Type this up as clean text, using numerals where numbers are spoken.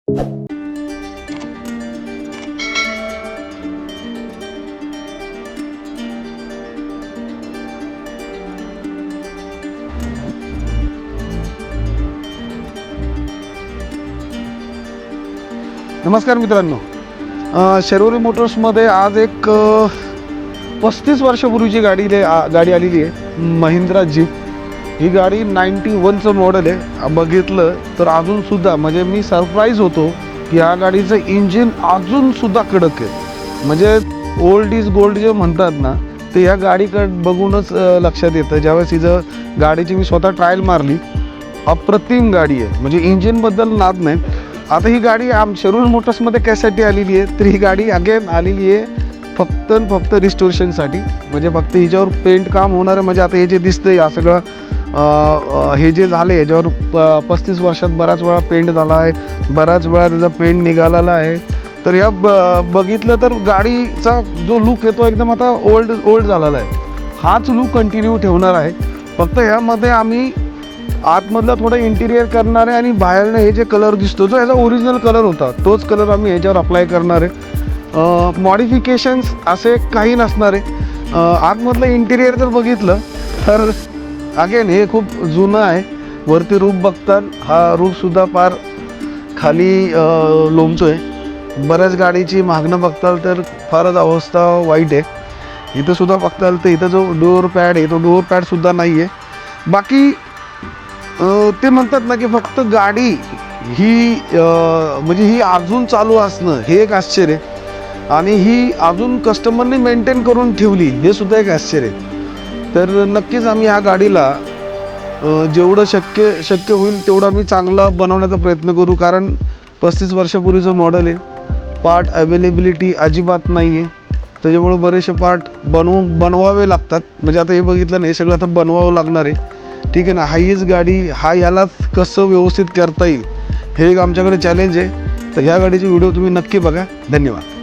नमस्कार मित्रांनो, शर्वरी मोटर्समध्ये आज एक 35 वर्षापूर्वीची गाडी आलेली आहे, महिंद्रा जीप. ही गाडी 91चं मॉडेल आहे. बघितलं तर अजूनसुद्धा म्हणजे मी सरप्राईज होतो की ह्या गाडीचं इंजिन अजूनसुद्धा कडक आहे. म्हणजे ओल्ड इज गोल्ड जे म्हणतात ना, ते ह्या गाडीकडे बघूनच लक्षात येतं. ज्यावेळेस हिचं गाडीची मी स्वतः ट्रायल मारली, अप्रतिम गाडी आहे. म्हणजे इंजिनबद्दल नाद नाही. आता ही गाडी शर्वरी मोटर्समध्ये कशासाठी आलेली आहे, तर ही गाडी अगेन आलेली आहे फक्त रिस्टोरेशनसाठी. म्हणजे फक्त हिच्यावर पेंट काम होणार आहे. म्हणजे आता हे जे दिसतं या सगळं हे जे झालं आहे याच्यावर 35 वर्षात बराच वेळा पेंट झाला आहे, बराच वेळा त्याचा पेंट निघालेला आहे. तर या बघितलं तर गाडीचा जो लुक येतो एकदम आता ओल्ड झालेला आहे. हाच लुक कंटिन्यू ठेवणार आहे. फक्त ह्यामध्ये आम्ही आतमधला थोडं इंटिरियर करणार आहे आणि बाहेरनं हे जे कलर दिसतो जो याचा ओरिजिनल कलर होता तोच कलर आम्ही ह्याच्यावर अप्लाय करणार आहे. मॉडिफिकेशन्स असे काही नसणार आहे. आतमधलं इंटिरियर जर बघितलं तर अगेन हे खूप जुनं आहे. वरती रूफ बघताल, हा रूफसुद्धा फार खाली लोंबतो आहे. बऱ्याच गाडीची मागणं बघताल तर फारच अवस्था वाईट आहे. इथंसुद्धा बघताल तर इथं जो डोअर पॅड आहे तो डोअर पॅडसुद्धा नाही आहे. बाकी ते म्हणतात ना की फक्त गाडी ही म्हणजे ही अजून चालू असणं हे एक आश्चर्य आहे. आणि ही अजून कस्टमरने मेंटेन करून ठेवली हे सुद्धा एक आश्चर्य आहे. तर नक्कीच आम्ही ह्या गाडीला जेवढं शक्य होईल तेवढं आम्ही चांगला बनवण्याचा प्रयत्न करू. कारण 35 वर्षापूर्वीचं मॉडेल आहे. पार्ट अवेलेबिलिटी अजिबात नाही आहे. त्याच्यामुळे बरेचसे पार्ट बनवावे लागतात. म्हणजे आता हे बघितलं ना, हे सगळं आता बनवावं लागणार आहे. ठीक आहे ना. हीच गाडी याला कसं व्यवस्थित करता येईल हे एक आमच्याकडे चॅलेंज आहे. तर ह्या गाडीची व्हिडिओ तुम्ही नक्की बघा. धन्यवाद.